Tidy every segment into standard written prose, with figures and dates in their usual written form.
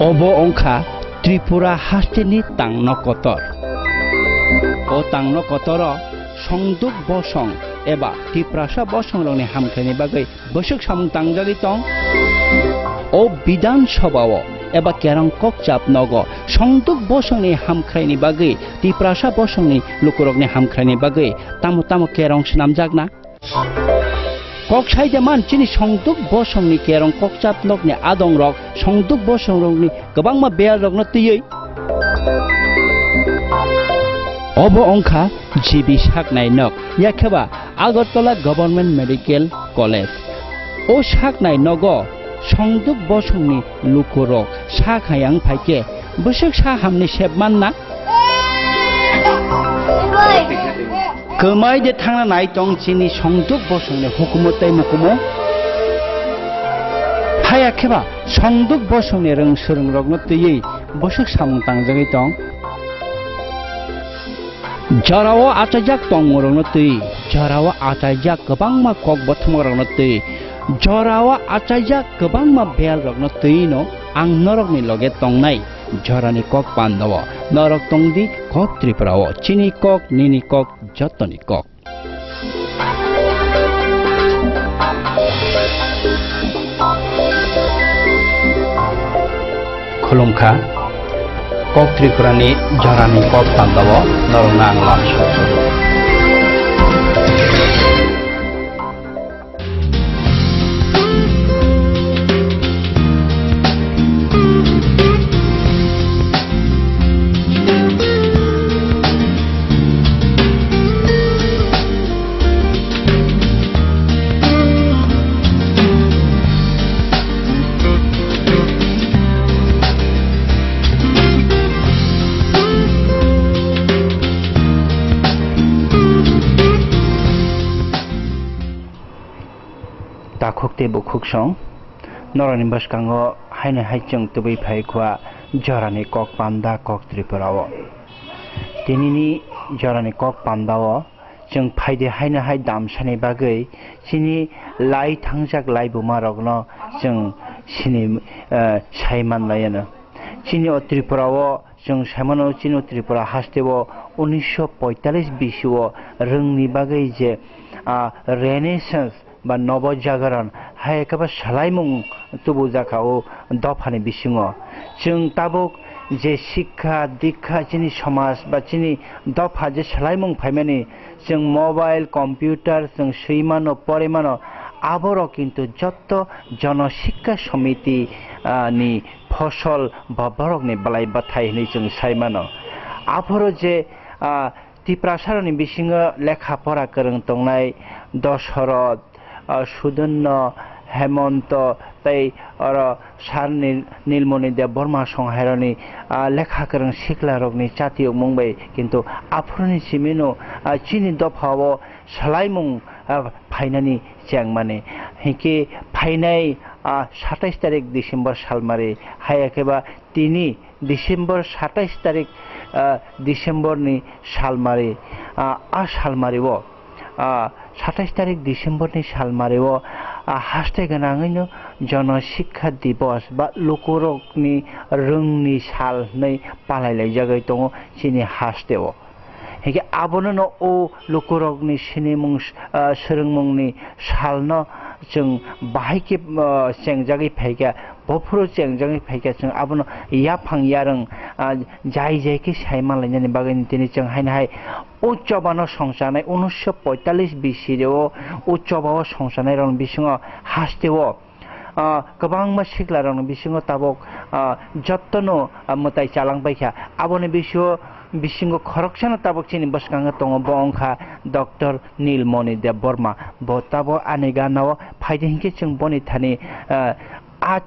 Obo ongkha Tripura hasteni tangno kotor. O tangno kotoro songduk bosong eba tiprasa bosong rongni hamkhani bagai bosuk samung tangjagi tong. O bidan sabao eba kerang kokchap nogo songduk bosongni hamkhani bagai tiprasa bosongni lukurokni hamkhani bagai tamu kerang snamjakna. Kok saijaman chini songduk bosongni kerang kokchap nokni adong rok songduk bosong rongni gobangma beal rokno tiyei. Obo ongkha jibi saknai nok yakheba Agartala Government Medical College. O saknai nogo songduk bosongni lukurok sakhayang phaike busuk sahamni sebmanna. Kemai de thangna nai tong chini songduk bosongni hukumotai mukumo. Haya kheba songduk bosongni rong surung rokno tiyei busuk samung tangjagi tong. Jarawa atajak tongmorongno tui jarawa atajak gobangma kok bothmorongno tui jarawa atajak gobangma bel rokno tui no ang norokni loge tongnai jorani kok pandawa norok tongdi kok Tripurawo chini kok nini kok jotoni kok khulumkha kok Tripurani jarani kok pandawa norona anglam soso Takukte bukuk song norani baskango haine haichung tubai phaikwa jarani kok panda kok Tripurawo tinini jarani kok pandawo jung phaide haine hai damsani bagai chini lai thangjak lai buma rogno jung chini saiman layana chini o Tripurawo jung saimano chini Tripura hastewo 1945 bisio rungni bagai je Renaissance ba নবজাগরণ হাই একেবারে সালাইমুং তুবু জাকাও দফানি বিসিङ जों Tabuk जे शिक्षा दीक्षा चिनी समाज बा चिनी दफा जे सालाइमुं फाइमानि जों मोबाइल कम्पिउटार जों सैमानो परेमानो आबरो किन्तु जत्त जनशिक्षा समिति नि फसल बा बरकनि बलाय बाथाय नि जों साइमानो आफोरो जे तिप्रासारनि बिसिङ लेखा परा गोरों तंनाय दशरथ সুদন্য হেমন্ত তাই আর সার নীলমণি দেব বর্মা সংহারণী লেখা করং শিকলা রগনি জাতীয় মুম্বাই কিন্তু আফরনি সিমিনো চিনি দফাও সালাইমুং ফাইনানি চ্যাংমানে হিকে ফাইনাই 27 তারিখ ডিসেম্বর সালমারে হায়াকেবা তিনি ডিসেম্বর 27 তারিখ ডিসেম্বরনি সালমারে সালমারেও 27 তারিখ ডিসেম্বরनि सालमारेव हासथाय गोनाङैनो जनशिक्षा दिवस बा लोकरकनि रोंनि साल नै पालायलाय जागाय दङ चिनि हासथायाव हेके आबोनो ओ लोकरकनि सिनेमुं सोरोंमुंनि सालनो जों बाहायके चेंजागै फायगा बफुरो चेंजागै फायगा जों आबोनो याफां यारों जाय जायके सायमालायनानै बागैनि दिनै जों हायनाय उच्चबानो संसानाय 1945 बिसिरेव उच्चबाव संसानाय रं बिसिङ हासथेव गोबांमा सिखला रं बिसिङ ताबक जत्तनो मताय चालांबायखा आबोनि बिसिङ खरकसानो ताबक चिनि बसकांगा दङ बंखा डक्टर नीलमणि देब बर्मा बताबो आनेगानाव फाइदेहिके जों बनि थानि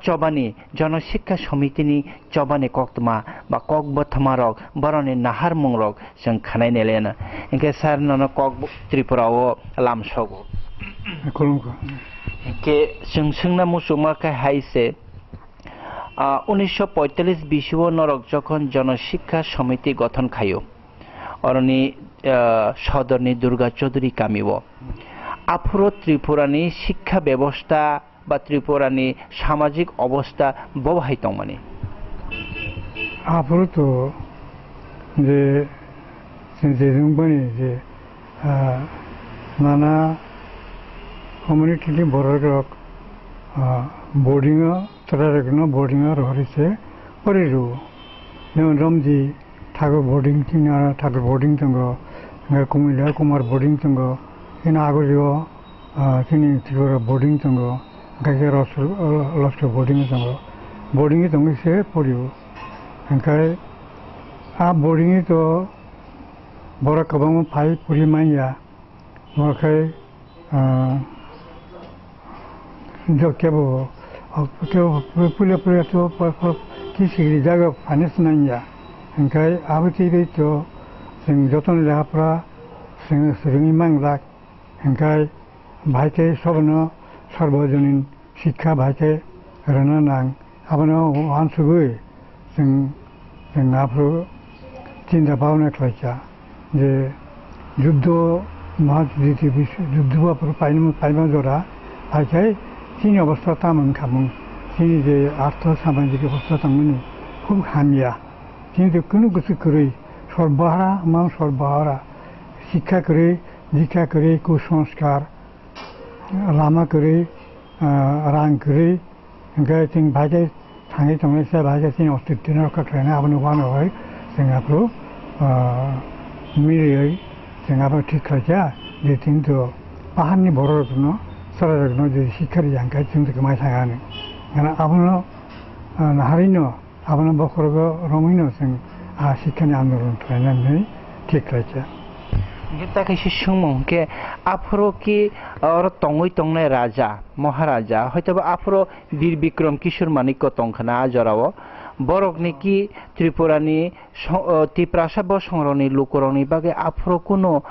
चबानी जनशिक्षा समितिनि चबानी कक्तमा बा कक बथमा रक बरने नाहार मुंग रक जों खानाय नेलेना इनके सार नन कक त्रिपुराव लामसगो के जों सोंना मुसुमा का हाइसे 1945 बिसिव नरक जखन जनशिक्षा समिति गठन खायो अरनि सदरनि दुर्गा चौधरी कामिव आफुरो त्रिपुरानि शिक्षा व्यवस्था বা ত্রিপুরানি সামাজিক অবস্থা ববাহিত মানে 앞으로도 이제 정권이 이제 나나 커뮤니티 보러로 보딩어 들어가거나 보딩어로 하리세 어리로 내가 좀지 타고 보딩 팀이나 타고 보딩 등거 내가 공일에 공말 보딩 등거 이나 하고요 진이 들어 보딩 등거 가게 러스 보딩 등거 보딩이 동시에 보리고 그러니까 아 보딩이 또 뭐라 가보면 바이 뿌리만이야 뭐랄까 이렇게 뭐 뿌려 또 기식이 작업 안 했으나냐 그러니까 아버지들이 또 생조선을 앞으로 생이 망락 그러니까 바이테 소번어 설보전인 시카 바이테 그러나 난 아버는 한수의 생 앞으로 진짜 바운에 클래자 이제 유도 마주디티 유도 앞으로 빨면 줘라 바이테 진이 어버서 담은 가문 진이 이제 아트 사반지기 버서 담은 그 함이야 진도 그는 것을 그리 설바하라 마음 설바하라 시카 그리 니카 그리 कुसंस्कार 라마 그리 랑 그리 그러니까 지금 바제 당의 정에서 바제 진 어떻게는 그러나 아버는 와노의 생각으로 미래의 생각을 뒤크자 이 팀도 바한이 모르거든요. 서로는 이제 시카리 양까지 지금도 그만 상하는. 그러나 아버는 하리노 아버는 뭐 그러고 로미노생 시카니 안 오르는 트레이너니 뒤크자. kita kasi sungmong ke afro ki tongoi tongnai raja maharaja hoyto afro bir bikram kishor manik ko tongkhana jorao borok ni ki tripurani tiprasa bo songroni lukoroni bage afro kuno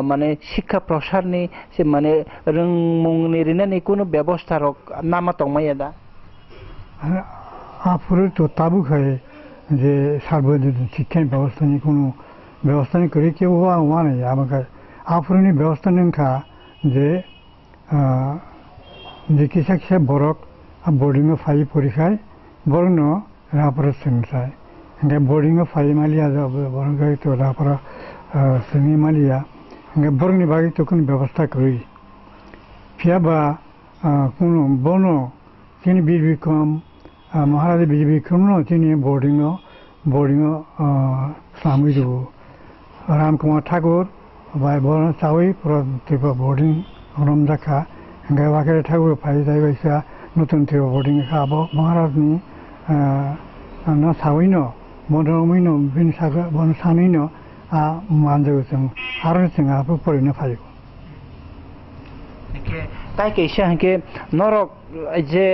mane শিক্ষা প্রসার ni se mane rungmung ni rina ni kuno ব্যবস্থা rok nama tongmai da afro to tabu khai je sarbodir শিক্ষা ব্যবস্থা ni kuno व्यवस्था 그렇게 오와오와네 아마가 앞으로는 व्यवस्था는 가 이제 이제 기색세 보럭 보딩어 파이 포리카이 보르노 라프로 센사이 근데 보딩어 파이 말이야 보르가 또 라프로 스미 말이야 근데 보르니 바기 또 그 व्यवस्था 그리 피아바 कुनो 보노 진이 비비컴 महाराज 비비컴노 진이 보딩어 사무이도 राम कुमार ठाकुर भाई बोल चावई पूरा त्रिपुरा बोर्डिंग होनम जाखा हंगे वाके ठाकुर भाई जाय वैसा नतुन त्रिपुरा बोर्डिंग खाबो महाराज नि न चावई न मनरमै न बिन सागा बन सानै न मानजो जों आरो जों आबो परिनो फायो তাই কেসা হকে নরক যে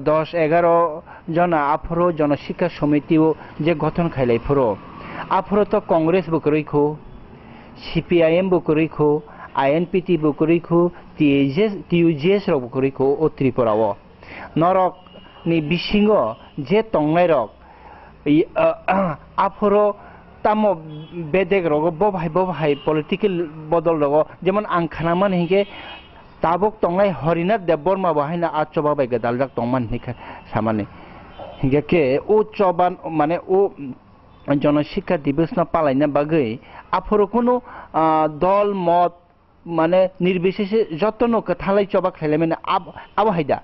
10-11 জন আফরো জনশিক্ষা সমিতিও যে গঠন খাইলাই ফরো afro to congress bukuriko cpim bukuriko inpt bukuriko tujs ro bukuriko o tripurawo norok ni bisingo je tongnai rok afro tamo bedek rogo bo bhai political bodol rogo jemon angkhanaman hige tabok tongnai harinath deborma bahina achoba bai gadal tongman hika samane hige ke o choban mane o জনশিক্ষা দিবস না পালাইনা বাগৈ আফরো কোনো দল মত মানে নির্বিশেষে যতন থালাই চবা খাইলে মানে আবহাইদা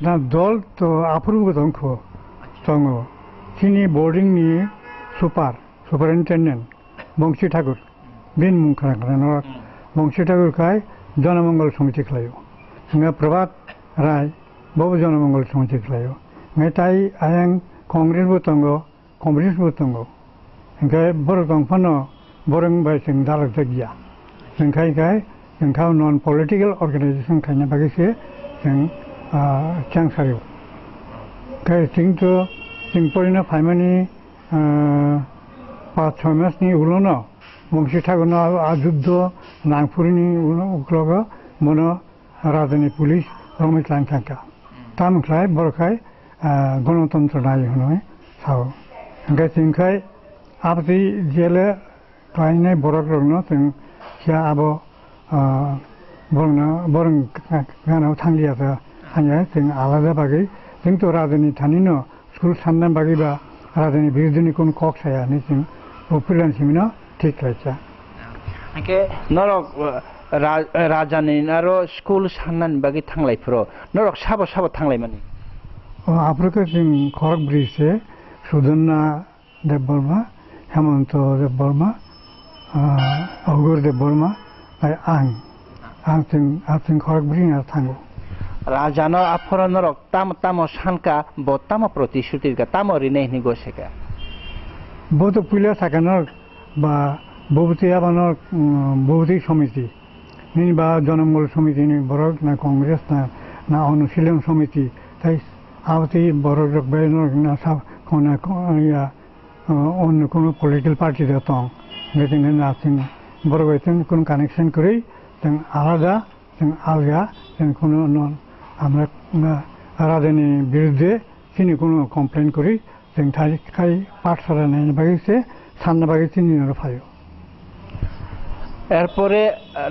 না দল তো আফরো দংখো দङ চিনি বোর্ডিং নি সুপারিনটেন্ডেন্ট বংশী ঠাকুর বিন মুখরা খানা বংশী ঠাকুর খাই জনমঙ্গল সমিতি খালাयो nga প্রভাত রায় বব জনমঙ্গল সমিতি খালাयो nga তাই আয়াং কংগ্রেস বতঙ্গ कॉम्प्रेस बुतंगो इनका बरगं फनो बरं बाय जों दालक जागिया जोंखा नन पलिटिकल अर्गानाइजेशन खायना बागैसे जों चांसारियो जोंथ' जों परिना फाइमानि 5-6 मासनि उनावनो बंशी ठाकुरनो जुद्ध नांफुरिनि उनाव मनो राजानि पुलिस रमेश लांखांका तामख्लाय बरखाय गणतन्त्र नाय होनय Sao Enggak singkai apa sih jele kainnya borak rongno sing sia abo borong kana tanglia sa hanya sing alada bagi sing to radani tanino school sandan bagi ba राजानि बिरुद्धनि कोन कक साया नि जों ओपिलान सिमिना ठीक लायचा आके नरक राजानि आरो स्कुल साननान बागै थांलायफोरो नरक साबो साबो थांलाय माने आफ्रिका जों खरक ब्रिजसे सुदन्ना देव बर्मा हेमंत देव बर्मा अगुर देव बर्मा आं खरक ब्रिज थांगो राजानो आफर नरक ताम ताम सानका बत्ताम प्रतिश्रुति का ताम रिने नि गोसेका बो तो पुलिया साकानर बा बहुती आबानर बहुती समिति नि बा जनमंगल समिति नि बरक ना कांग्रेस ना अनुशीलन समिति ताई आवती बरक रक बेनर ना सब कोना या अन्य कोनो पॉलिटिकल पार्टी देता बेदिन ना सिं बरक बेतन कोन कनेक्शन करी जों आलादा जों आलगा जों कोनो नन আমরা রাজানি বিরুদ্ধে তিনি কোনো কমপ্লেন করি जों थारिखाय पाठशाला नायनो बागैसे साननो बागै तिनिनो फायो एरपरे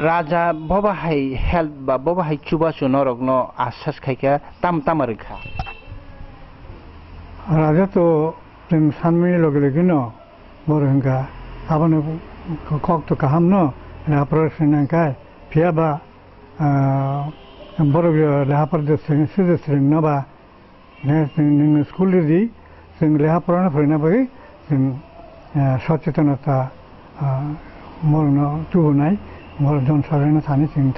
राजा बबाहाय हेल्प बा बबाहाय चुबासु नरकनो आसास खायका ताम ताम रेखा राजा तो जों सानमैनि लगे लगेनो बरहंगा आबानो कक तो गाहाम न राप्रसनांखाय फियाबा बरग लेहाफोर सुजुस्रिं नबा नों स्कुल रेडि जों लेहा फरायना फरायना बागै जों सचेतनता मरनो तुबुनाय मर जन सारायना थानि जों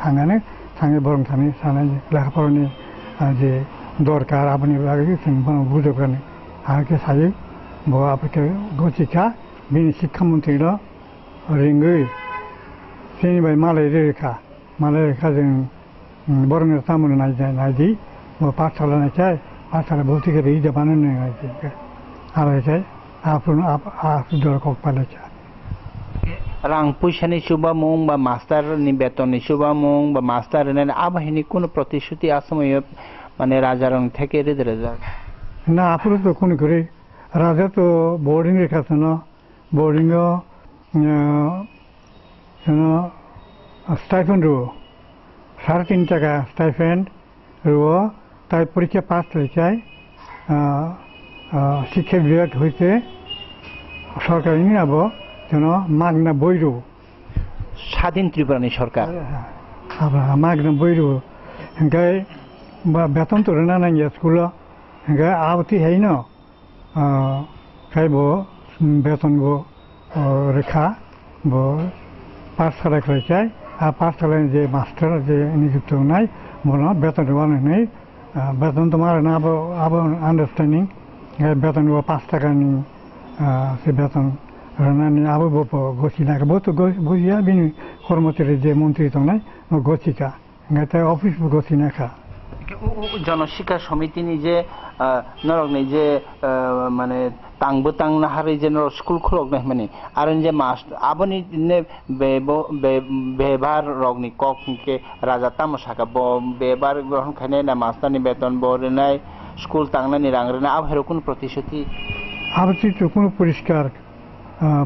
थाङो बरं थानि सानाय लेहा फरायनि जे दरकार आबनि बागै जों बुजोगानो आके सायो ब आपके गचिका बिनि शिक्षा मन्त्रील रिंगै जेनिबाय मालाय रेखा जों बरं तामुन नायदि पाठशाला नायचाय पाठशाला भौतिक रही जबान नायचाय आलायचाय आफुन आप दर कक पालायचा रां पैसानि सुबा मुं बा मास्टार नि बेतननि सुबा मुं बा मास्टार ने आबाहिनि कोन प्रतिश्रुति आसमय माने राजा रं थेके रे राजा ना आफुर तो कोन करे राजा तो बोर्डिंग रेखा न बोर्डिंग स्टाइपेंड रो 3.5 টাকা স্টাইপেন্ড রো তাই পরীক্ষা পাস হয়েছে শিক্ষা বিভাগ হয়েছে সরকারি নিয়াব যেন মাগনা বই রো স্বাধীন ত্রিপুরানি সরকার মাগনা বই রো হ্যাঁ বেতন তো রেনা নাই স্কুল হ্যাঁ আবতি হাই ন খাইব বেতন বো রেখা বো পাঠশালা খেলেছে আর পাঠশালায় যে মাস্টার যে নিযুক্ত নাই বলো বেতন নাই বেতন তোমার না আবার আন্ডারস্ট্যান্ডিং বেতন 5 টাকা নি সে বেতন রানানি আবার গছিনা বহুত বুঝিয়া বিনি কর্মচারী যে মন্ত্রী তো নাই গছিকা তাই অফিস গছিনা খা জনশিক্ষা সমিতি নিজে নরক নিজে মানে तांबो तांना हारे जेन स्कुल खुलक नै माने आरो जे मास्टर आबनि ने बेबार रगनि कक के राजा तामसाका बेबार ग्रहण खाने ना मास्टरनि बेतन बरनाय स्कुल तांनानि रांग्रना आबहेर कोन प्रतिश्रुति आबति तो कोन परिष्कार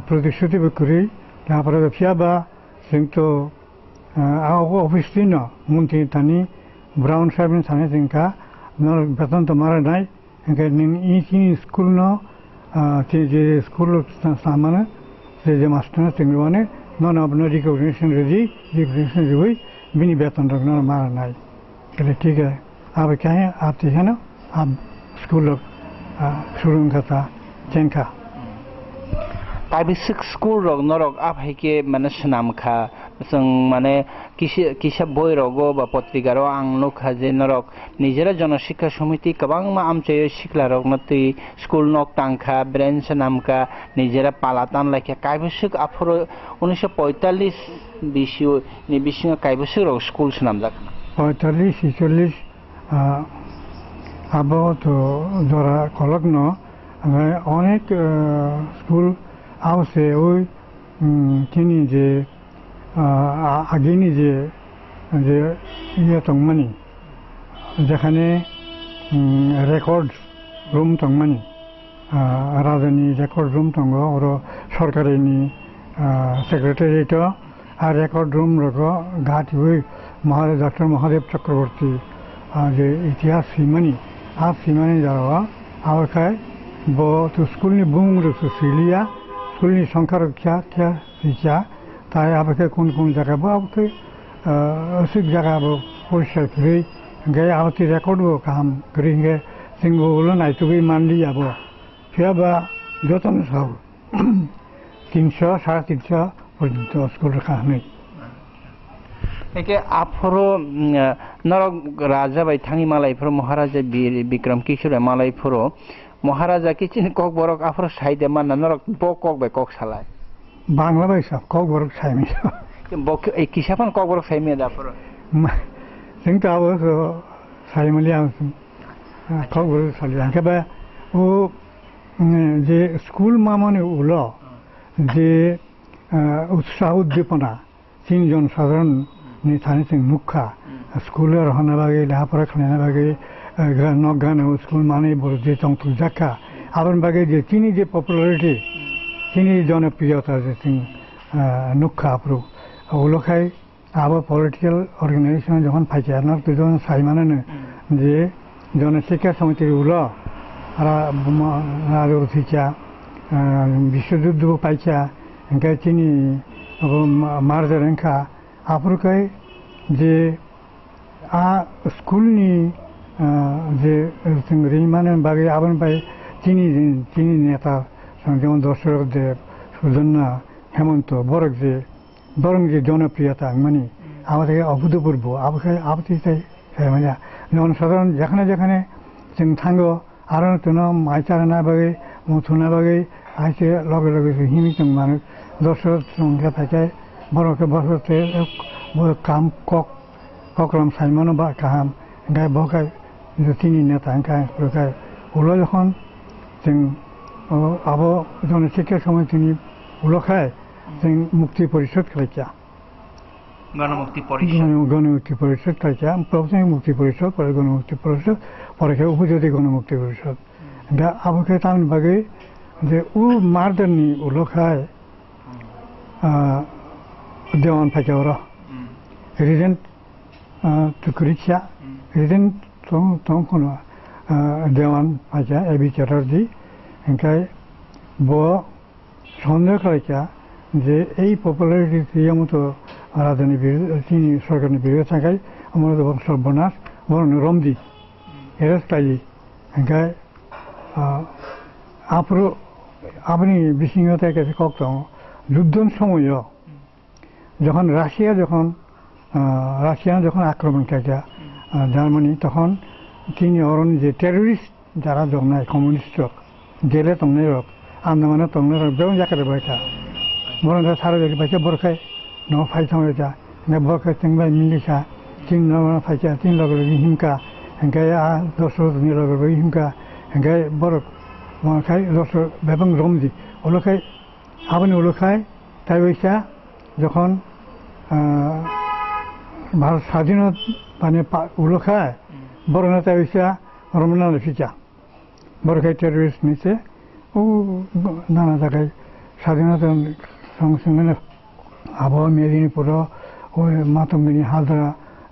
प्रतिश्रुति बकरि तापर फियाबा जोंतो अफिस दिन मन्त्रि थानि ब्राउन साहेब थाने जोंका बेतन तो मारा नाय नि स्कुल न जे स्कुल सामान जे मास्टर तिंगवाने नन अपना रिकॉग्निशन हुई बिनी बेतन रखना मारा नहीं चले ठीक है अब क्या है आते हैं ना आप स्कूल शुरू करता चेंका ताबी स्कुल रग नरक आप है के माने नाम खा जों माने किसा बय रगो बा पत्रिका रो आं नुखा जे नरक निजेरा जनशिक्षा समिति गोबां मा आमचे सिखला रग नति स्कुल नक टांखा ब्रेन्स नामका निजेरा पालातान लाखे कायबसुक आफर 1945 बिसिउ नि बिसिङा कायबसुक रग स्कुल नाम जाक 45 46 आबो तो जरा कलग्न अनेक स्कुल आवसे ওই কিনি যে আগেনি যে ইয়ে তংমানি যেখানে রেকর্ড রুম তংমানি রাজধানী রেকর্ড রুম তঙ্গ ওর সরকারিনি সেক্রেটারিয়েট আর রেকর্ড রুম রক ঘাটি হই ডক্টর মহাদেব চক্রবর্তী যে ইতিহাস সিমানি আর সিমানি যাওয়া আওখায় bo tu skulni bung ru su silia skulni সংখ্যার kya sicha তাই আবকে কোন জায়গা বা আবকে অসুখ জায়গা বা পরিষ্কার করে গে আবতি রেকর্ড বো কাম করে গে সিংহ হলো নাই তুই মানলি যাব সেবা যতন সব 300 350 পর্যন্ত স্কুল রাখা নেই একে আফরো নরক রাজা বাই থাঙি মালাইফোর মহারাজা বীর বিক্রম কিশোর মালাইফোর মহারাজা কিচিন কক বরক আফরো সাইদে মানা নরক ব কক বাই কক সালায় বাংলা বাই সব কক বরক সাইমি বক এই কিসাপান কক বরক সাইমি দাফর जोंथ' आबो साइमलि आं কক বরক সালিয়া কেবা ও যে স্কুল মামনে উলো যে উৎসাহ উদ্দীপনা তিনজন সাধারণ নিথানি जों नुखा स्कुलाव रहना बागै लेखाफरा खालामना बागै नगानो स्कुल माने बर जे दं तुजाखा आबान बागै जे तिनि जे पपुलारिटी तिनि जनप्रियता जे जों नुखा प्रो उलखाय आबो पलिटिकल अर्गानाइजेशन যখন ফাইজারনার দুজন সাইমানানো যে জনশিক্ষা সমিতির উলো আর উঠিছা বিশ্বযুদ্ধ পাইছা ओंखाय तिनि मार्जार ओंखा आफोरखाय जे स्कुलनि जे जों रैमानो बागै आबान बाय तिनि नेता जेमन दशरथ देव सुजन्ना हेमंत बरक जे जनप्रियता माने आबादे अभूतपूर्व आबादे माने जनसाधारण जेखाने जों थांगो आरो तुनो माइचारना बागै मुथुना बागै आइसे लगे लगे हिमी जों मानो दशरथ संख्या फाइचाय बरके बसते काम कक्रम साइमानो बा गाहाम ओंखाय बखाय तिनि नेता ओंखाय उलो जखन जों आबो जनशिक्षा समितिनि उलखाय जों मुक्ति परिषद खालायचा गणमुक्ति परिषद खालायचा प्राथमिक मुक्ति परिषद परे गणमुक्ति परिषद परे उपजाति गणमुक्ति परिषद दा आबोखे तामनि बागै जे उ मार्दनि उलखाय देवान फाइजावरा रिजेंट तुकुरिचा रिजेंट तंखनो देवान फाइजा एबी चेटार्जी ओंखाय ब सन्देह खालायचा जे এই पपुलारिटी मतो राजानि तिनि सरकारनि बिरुद्ध थाखाय আমার সর্বনাশ বরং রমদি এরাস্তালি ओंखाय 앞으로 আপনি বিসিংহতার কাছে কক যুদ্ধর সময় যখন রাশিয়া যখন আক্রমণ করেছে জার্মানি তখন তিনি অরণ যে টেররিস্ট যারা দংনায় কমিউনিস্ট জেলে তংনায় রক আন্দামানে তংনায় রক যেমন জায়গাতে বয়সা বরং সারা জায়গায় পাইছে বরখায় ন ফাইসাম রয়েছে বরখায় চেংবাই মিলিসা তিন ফাইসা তিন লগে লগে হিমকা হেঁকাই দশরথনি লগে লগে হিমকা হেঁকাই বরক মখাই দশর বেবং রমজি ওলখায় আপনি ওলখায় তাই বৈশা যখন ভারত স্বাধীনত মানে উলখায় বরনা তাই বৈশা রমনা লেখিছা বরখায় টেররিস্ট নিচে ও নানা জায়গায় স্বাধীনতা সঙ্গে সঙ্গে আবহাওয়া মেদিনীপুর ওই মাতঙ্গিনী হালদা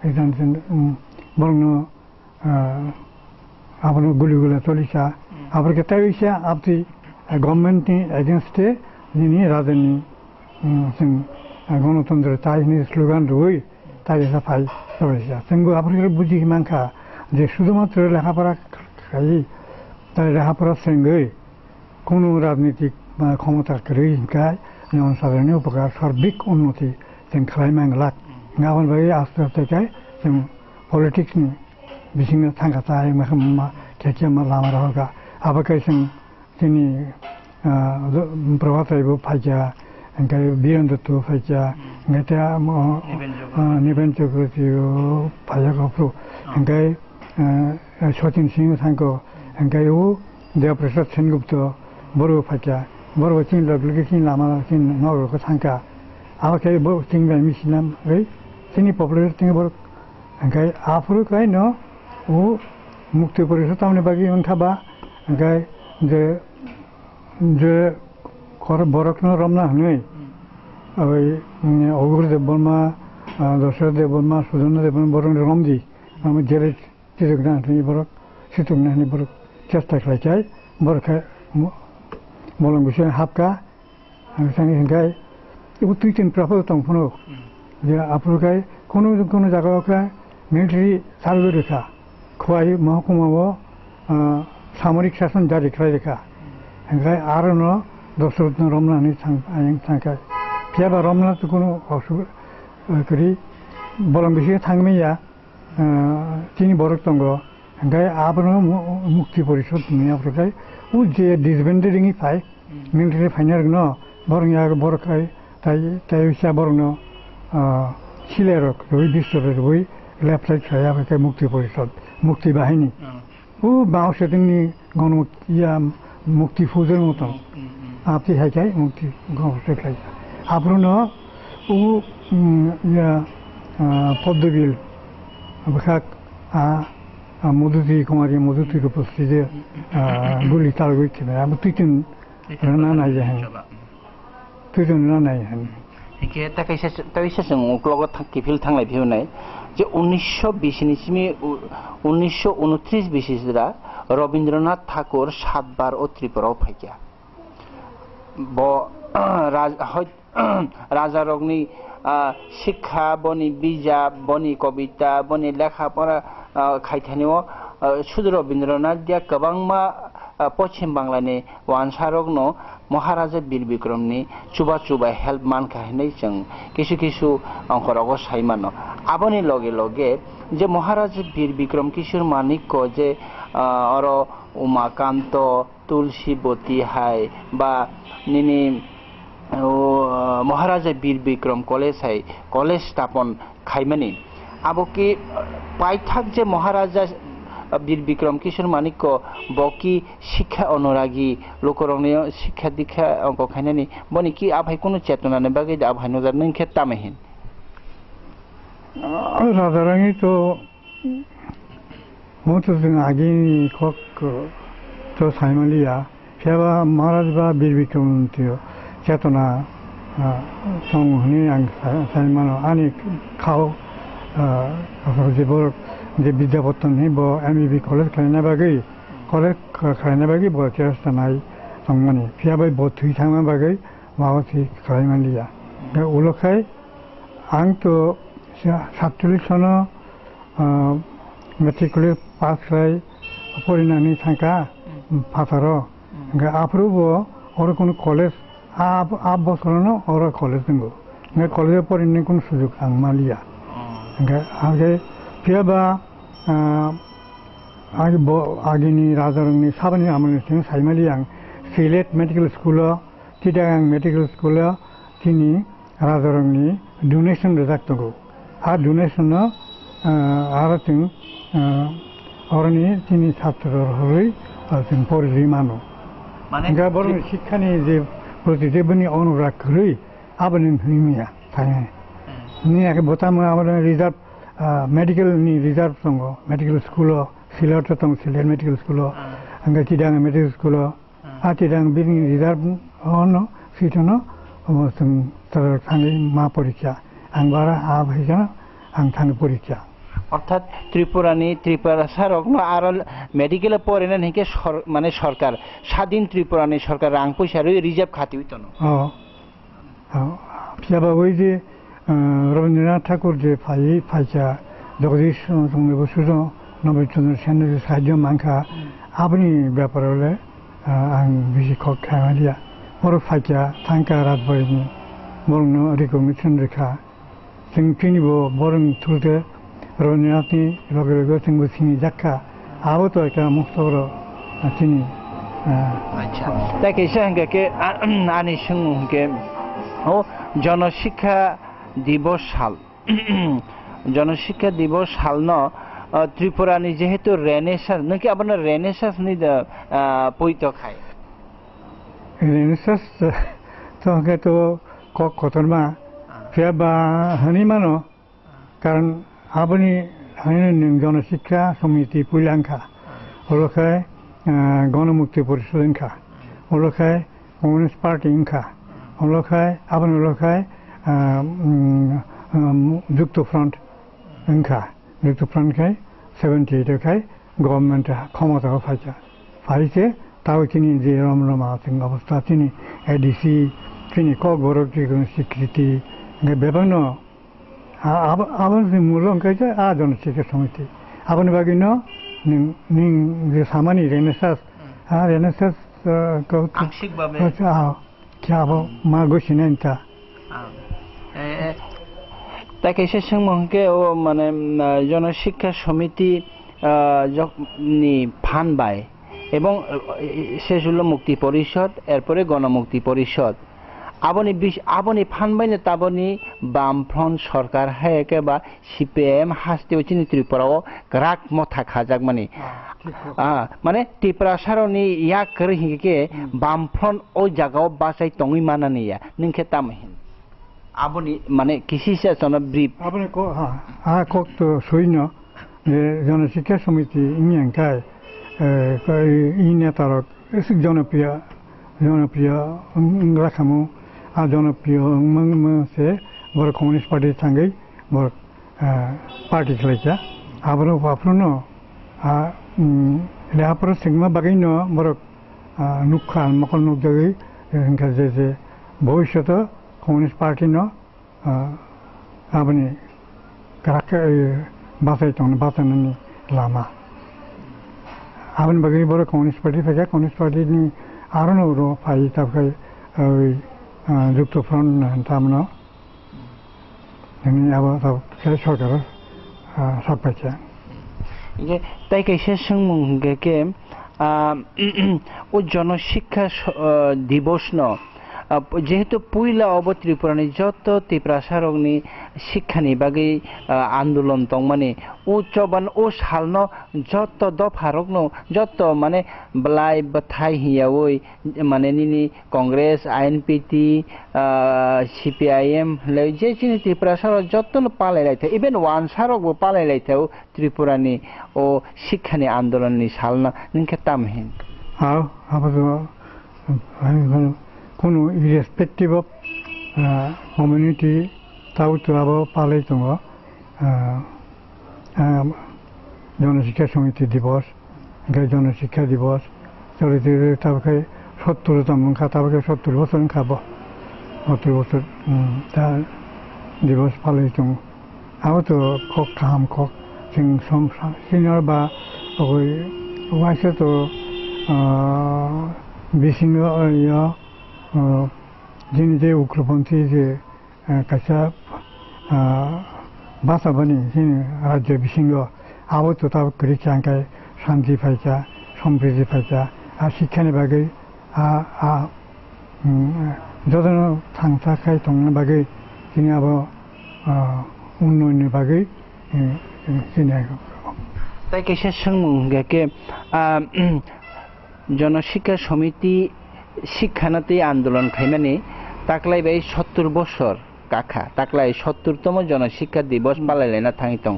এইখান বরং আপনার গুলিগুলা চলিছা আপনাকে তাই বৈশা আপনি गभर्नमेन्टनि एगेन्स्टे दिनै राजानि जों गणतन्त्र ताइनि स्लोगान रई ताइ साफाइ सबाइसा जोंबो आपरके बुझि मानखा जे শুধুমাত্র লেখাপড়া খাই তাই লেখাপড়া সঙ্গে কোনো রাজনৈতিক ক্ষমতা করে হিংকায় জনসাধারণের উপকার সার্বিক উন্নতি जों खालायनांलाक गाबोन बायदि आस्ते आस्ते जों पलिटिक्सनि बिथिङाव थांगाथाय मा खेखिया मा लामा रहगा आबाखाय जों जोंनि प्रभातायबो फाइजा ओंखाय बिरेन दत्त फाइजा ओंखाय निबेन चक्रवर्तीबो फाइजाखौ ओंखाय सचिन सिंह थांखो ओंखाय देवप्रसाद सेनगुप्त बर' फाइजा बर' चिन लगलगे चिन लामा चिन नगरखौ थांखा आबाखाय चिन बाय मिसिनाम जोंनि पपुलारिटी बर' ओंखाय आफोरखाय न मुक्ति परिषद तामनि बागै ओंखाबा ओंखाय जे बरकनो रमना हनै अग्रदेव बर्मा दशरथ देव बर्मा सुजन्ना देव बर्मा बरक रमदी जेरै चिजोगना बरक सितुगना बरक चेष्टा खालायचाय बरखाय বলং বিষয় হাবকা সাংগে হিংগাই ইবু তুই তিন প্রাপ্ত তংফনো যে আপুরকাই কোনো জায়গায় মিলিটারি সার্ভে রেখা খোয়াই মহকুমাও সামরিক শাসন জারি খাই রেখা হিংগাই আরো ন দশরথ রমনানি থাকাই ফিয়াবা রমনা তো কোনো অসুবিধা করি বলং বিষয়ে থাকমেয়া তিনি বরক তঙ্গ হিংগাই আবনো মুক্তি পরিষদ নিয়ে আপুরকাই ও যে ডিসবেন্ডারিংই পায় মিলিটারি ফাইনার ন বরং বরকাই তাই হিসাব বরং শিলেরক ওই বিশ্বরের ওই লেফট সাইড মুক্তি পরিষদ মুক্তি বাহিনী ও বাউসে তিনি মুক্তি ফৌজের মতন আপনি হাইকাই মুক্তি গণসে খাই আপনার ও পদ্মবিল বেখাক মধুতি কুমারী মধুতির উপস্থিতি গুলি তার গইছিল আমি তুই তিন রানা নাই যায় তুই তিন রানা নাই হ্যাঁ একে তাকাইছে जों उक्लगत किफिल थांलाय फिउनाय जे 1929 बिसिसरा रवीन्द्रनाथ ठाकुर 7 बार ओ त्रिपुराव फायकिया ब राजा रगनि शिक्षा बनि बिजाब बनि कविता बनि लेखापड़ा खायथानियाव शुद्ध रवीन्द्रनाथ दिया गोबांमा पश्चिम बांलानि वानसारगनो महाराजा बीर विक्रमनि चुबा चुबा हेल्प मान कहने जों किसु किसु अंखराव साइमान आबनि लगे लगे जे महाराजा बीर विक्रम किशोर मानिक जे और उमाकांत तुलसीबती हाय बा निनी महाराजा बीर विक्रम कलेज हाय कलेज स्थापन खाइमानि आबो कि पाइथाक जे महाराजा बीर विक्रम किशोर मानिक बकी शिक्षा अनुरागी लोकरंनि शिक्षा दीक्षा अंक खाइनानि बनि कि आभाय कोनो चेतनानि बागै आभाय नजार नोंखे तामेहिन राजारांनि तो मोतो जों आगिनि खक तो साइमालिया फेबा महाराज बा बीर विक्रम थियो चेतना संहनि आं साइमानो आनि खाव जेबर जे विद्यापतन है वो एमईबी कॉलेज खाने बागी बहुत चेष्टा नाई संगमनी फिर भाई बहुत ही थांगमा बागी वहाँ से खाने लिया उलोग है आंग तो 47 सनो मेट्रिकुलेट पास राय परिणामी थांका फासारो आपरो वो और कौन कॉलेज आप बसर न और कॉलेज दंगो कॉलेज परिणामी कौन सुजुग आंग मालिया आगे फिर बा आगिनी राजारंनि साबानि आमोलनि साइमालि आं Sylhet medical school Chittagong medical school तिनि राजारंनि डोनेशन रेजाक दंगो आ डोनेशन आरो जों अरनि तिनि छात्र हरै जों फरायरि मानो माने बर शिक्षानि जे प्रति जेबोनि अनुराग हरै आबोनि हनिमिया थायो नि आके बतामो आबोनि रिजार्भ मेडिकल नि रिजर्व संग मेडिकल स्कूल सिलेट तंग सिलेट मेडिकल स्कूल अंगा चिदांग मेडिकल स्कूल आतिदांग बिनि रिजर्व अनो सिटनो जों तर थांनि मा परीक्षा आं बारा आ भैजा आं थांनि परीक्षा अर्थात त्रिपुरा सारकनो आरो मेडिकल परेना हेके माने सरकार स्वाधीन त्रिपुरानि सरकार रां पैसा रिजर्व खाति उतनो फियाबा वै जे रवीन्द्रनाथ ठाकुर जे फाइचा जगदीश चंद्र बसु नबेल चंद्र सेन साहित्य मांखा आपनी व्यापार आं बिसि खक खामालिया बर फाइचा थांका राजबारिनि बरं रिकगनिशन रेखा जों फिनिबो बरं थुलते रवीन्द्रनाथनि लगे लगे जोंबो सिनि जाखा आबो तो एक मुक्तबर तिनि अच्छा ताके संगे के आनि संगे ओ जनशिक्षा दिवस साल जनशिक्षा दिवस साल न त्रिपुरानि जेहेतु रेनेसास नोंखि आपन रेनेसासनि पयत खाय रेनेसास तो कतरमा फेबा हनि मानो कारण आपनि हनि जनशिक्षा समिति पुलांखा ओलखाय गणमुक्ति परिषद इंखा ओलखाय कम्युनिस्ट पार्टी इंखा ओलखाय आपन ओलखाय जुक्त फ्रंट इंखा जुक्त फ्रंट खाय 78 खाय गवर्नमेंट क्षमता फाइचा फाइसे তাও তিনি যে রমরমা আছেন অবস্থা তিনি এডিসি তিনি কক বড় স্বীকৃতি বিভিন্ন আবার মূল অঙ্কাইছে জনশিক্ষা সমিতি আপনি বাগিন যে সামানি রেনেসাস রেনেসাস মা গছিনেন তা তাকে সে সঙ্গে ও মানে জনশিক্ষা সমিতি ফানবাই এবং শেষ হলো মুক্তি পরিষদ এরপরে গণমুক্তি পরিষদ আবনি ফানবাইনে তাবনি বামফ্রন্ট সরকার হায়কে বা সিপিএম হাসতে চিনি ত্রিপুরাও রাগ মথা খাজাক মানে ত্রিপুরা সারনি ইয়া করে হিকে বামফ্রন্ট ও জায়গাও বাসাই টঙি মানানিয়া নিংখে তামহিন আপনি মানে কৃষি শাসন ব্রিফ আপনি কক তো সৈন্য যে জনশিক্ষা সমিতি ইংকায় ই নেতারক জনপ্রিয় রাখামু আর জনপ্রিয় সে বড় কমিউনিস্ট পার্টির সঙ্গে বড় পার্টি খেলাইছা আবারও আপনার আপনার সিংমা বাগাই ন বড় নুখা মকল নুক জায়গায় যে ভবিষ্যতে কমিউনিস্ট পার্টি ন আপনি বাঁচানোনি লামা আপনি বাকি বড় কমিউনিস্ট পার্টি থাকে কমিউনিস্ট পার্টি নি আরো নৌর ফাই তারপরে ওই যুক্তফ্রন্ট তামন আবার সরকার সব পাইছে তাই কাইসে সংমুখে ও জনশিক্ষা দিবস ন যেহেতু পুইলা অব ত্রিপুরানি যত ত্রিপুরা সারকনি শিক্ষানি বাকি আন্দোলন দं মানে ও চবান ও সালন যত দফারকন যত মানে ব্লাই বাথাই হিয়া ওই মানে নিনি কংগ্রেস আইএনপিটি সিপিআইএম যে চিনি ত্রিপুরা সারক যত পালাই লাইতে ইভেন ওয়ান সারকবো পালাই লাইতেও ত্রিপুরানি ও শিক্ষানি আন্দোলননি সালনা নিনকে তামহিন কোনো ইরেসপেক্টিভ অফ কমিউনিটি তাও তো আবার পালাই দङ জনশিক্ষা সমিতি দিবস জনশিক্ষা দিবস চলিতে তারপরে 70তম তারপরে 70 বছর খাব 70 বছর তা দিবস পালাই দङ আবার তো কক খাম কক जों सिनियर बा वाइसे तो बिसिङो जोंनि जे उग्रपन्थी जे खायसे भाषा पनि जोंनि राज्य बिसिङो आबोथ' दा गैखांखाय शान्ति फायसा समृद्धि फायसा आरो शिक्षानि बागै जदन थांसाखाय थांनो बागै जोंनि आबो उन्नयननि बागै তাই কেসে সংগে জনশিক্ষা সমিতি শিক্ষানাতে আন্দোলন খাইমানে তাকলাই বাই 70 বছর কাখা তাকলাই 70তম জনশিক্ষা দিবস পালাইলে না থাঙিতং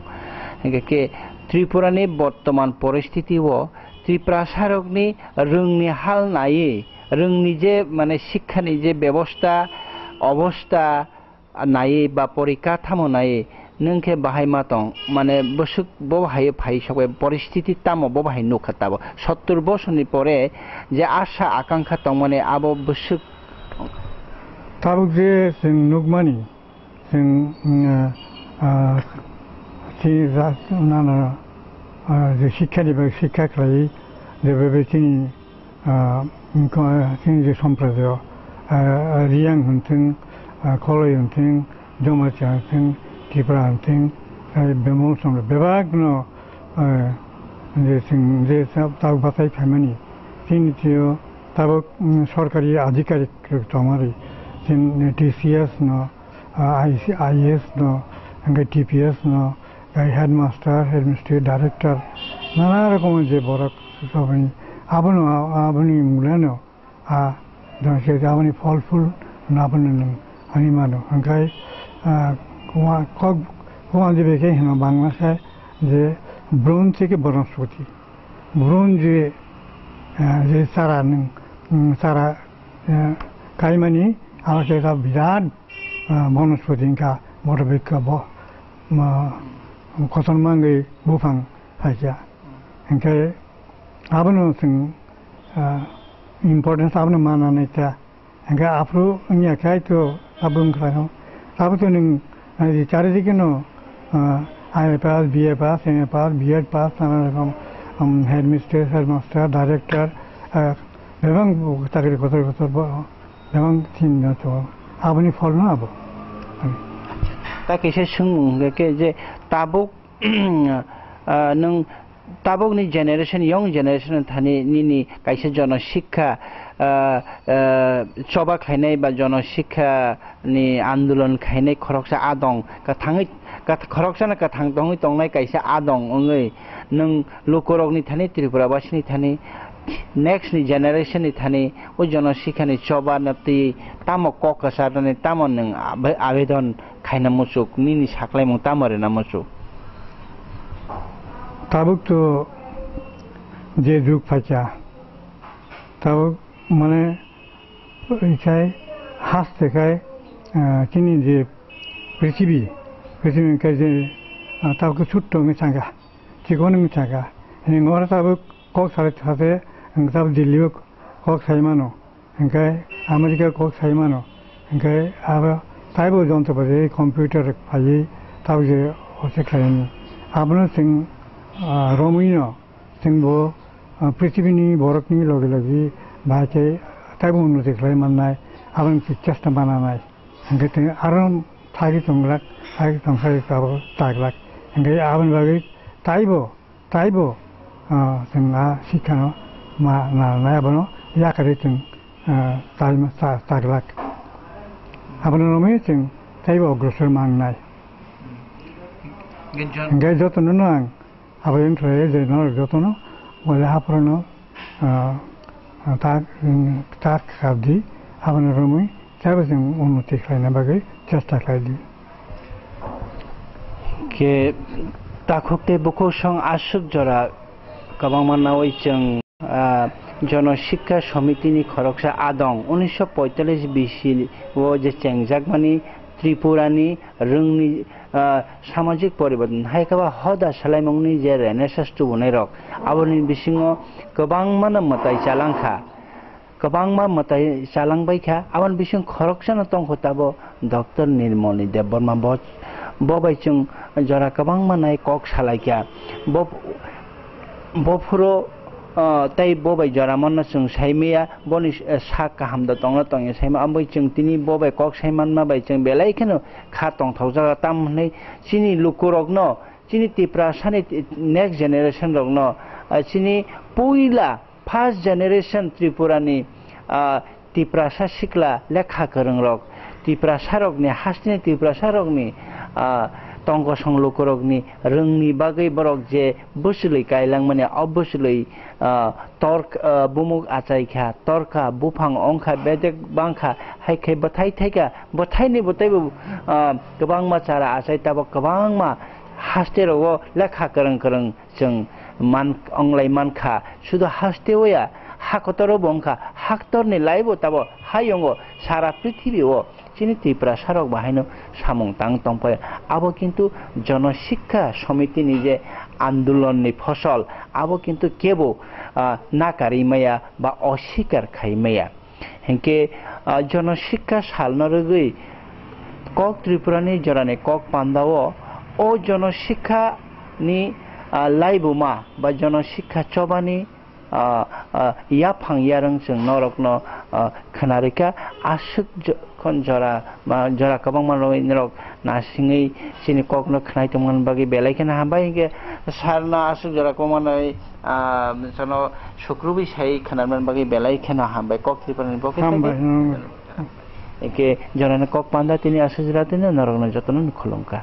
কে ত্রিপুরানি বর্তমান পরিস্থিতি ও ত্রিপুরা সারকনি রংনি হাল নায়ে রংনি যে মানে শিক্ষানি যে ব্যবস্থা অবস্থা নায়ে বা পরিকাঠামো নায়ে नोंखे बाहाय मातं माने बसुक बहाय फाय सबाय परिस्थिति तामो बहाय नखाताबो 70 বছরनि পরে যে আশা আকাঙ্ক্ষা दं माने आबो बसुक ताबुक जे जों नुगमानि जों जे नाना जे शिक्षानि बागै शिक्षा खालाय जे बेबायदिनि जोंनि जे सम्प्रदाय रियां होनथों कलय होनथों जमाति होनथों ত্রিপুরা আনथिं बेमल सम बेबागनो जे ताब बाथाय खामानि जोंनिथिं ताबो सरकारि आधिकारिक दंआरो जों टिसिएस न आईएएस न ओमफ्राय टिपिएस न हेडमास्टार हेडमिस्ट्रेट डाइरेक्टर नाना रकम जे बरक सबायनि आबोनि मुलानो आबोनि फलफुल नाबोनो आंनि मानो ओंखाय যে বেশি হেন বাংলাদেশে যে ব্রণ থেকে বনস্পতি ব্রণ যে চারা চারা গাইমানি আমার একটা বিরাট বনস্পতি ইনকা বড় বৃক্ষ কসনমাঙ্গै बुफां फायसा ओंखाय आबोनो जों importance abna mana ne ta anga afro nya kai to abung khano abu to ning di charity kino I pass BA pass MA pass B.Ed pass headmistress headmaster director memang takdir kotor memang tin to abuni follow abo ta kaisa sung ke je tabuk nang tabuk ni generation young generation thani ni kaisa jana শিক্ষা choba khainai ba jana শিক্ষা ni andolon khainai khoroksa adong ka thangai ka khoroksa na ka thang dong tongnai kaisa adong ongai nang lokorok ni thani tripura basini thani next ni generation ni thani o jana শিক্ষা ni choba napti tamo kokasa ni tamo nang avedon khaina musuk ni saklai mong tamare na musuk tabuk to je যুগ ফাঁচা tabuk মানে ইচ্ছায় হাস দেখায় চিনি যে পৃথিবী যে তাবুক ছোট্ট মিছাঙ্গা চিকন মিছাঙ্গা ওরা তাবুক কক সাথে তাবুক দিল্লিও কক সাইমানো ওখানে আমেরিকার কক সাইমানো ওখানে আবার তাইবো যন্ত্রপাতি কম্পিউটার ফাইয়ে তাবুক যে হচ্ছে খাইনি আপনার সিং রমইনো जोंबो पृथ्वीनि बरफनि लगे लगे बाहाय ताइबो उन्नति खालामनाय आबों चेष्टा बानायनाय ओंखायनो आरो थागि दंलाक थागि दंखायबाबो तागलाक ओंखाय आबों बागै ताइबो जोंहा शिक्षानो मा नानाय आबोनो याकारि जों ताइमा तागलाक आबोनो रमै जों ताइबो अग्रसर मांनाय ओंखाय जतन आं 아버님 저의 제너를 저도는 원래 앞으로는 다 가디 아버님 rumui 잡으신 우nuti खालायनो बागै চেষ্টা खालायदि के ताखुकते बुकुसं आसुक जरा गोबांमाना ओइजों जनशिक्षा समितिनि खरकसा आदं 1945 बिसि ओ जे चेंजाकमानि त्रिपुरानि रोंनि सामाजिक परिवर्तन हायकाबा हदा सालायमंनि जे रेनेसास तुबुनाय रक आबोनि बिसिङाव गोबांमाना मताय जालांबायखा आबोनि बिसिं खरकसाना तंखताबो डक्टर निर्मलनि देबबर्मा बबायजों जरा गोबांमानाय कक सालायखा बफुरो ताई बबाय जरा मनना जों साइमेया बनि सा काहामदा तंना तंगे साइमा आमबै जों तिनि बबाय कक साइमान माबाय जों बेलायखनो खा तंथावजा तामनै चिनि लुकुरगनो चिनि तिप्रा सानि नेक्स्ट जेनेरेशन रगनो चिनि पहिला फर्स्ट जेनेरेशन त्रिपुरानि तिप्रा सा सिक्ला लेखा गोरों रग तिप्रा सारगनि हासनि तिप्रा सारगनि तंग संलुकुरगनि रोंनि बागै बरक जे बोसुलै गायलां माने अबोसुलै तर्क बुमुक आचायखा तर्का बुफां अंखा बेदेक बांखा हायखाय बथाय थायका बथायनि बथायबो गोबां माचारा आचाय ताबो गोबां मा हास्तेरगो लेखा गोरों जों मान अंलाय मानखा सुदु हास्तेवया हाकतरो बंखा हाक्तरनि लाइबो ताबो हायंगो सारा पृथ्वीओ चिनि त्रिपुरा सारक बाहायनो सामं तां तंपाय आबो किन्तु जनशिक्षा समिति निजे आंदोलननि फसल आबो किन्तु केबो नाकारिमाया बा अस्वीकार खाइमाया हेंके जनशिक्षा सालनरगै कक त्रिपुरानि जराने कक पान्दाओ ओ जनशिक्षा नि लाइबुमा बा जनशिक्षा चबानि याफां यारं जों नरकनो खनारिका आसुक खन जरा गोबां मानरक नासिङै सिनि ककनो खनायतोंमोन बागै बेलायखनो हाबाय के सारना आसुक जराखौ मानै जनो सुक्रुबि साय खनारमोन बागै बेलायखनो हाबाय कक त्रिपुरानि बके एके जराने कक पान्दा तिनि आसुक जरा तिनि नरकनो जतन खुलुमका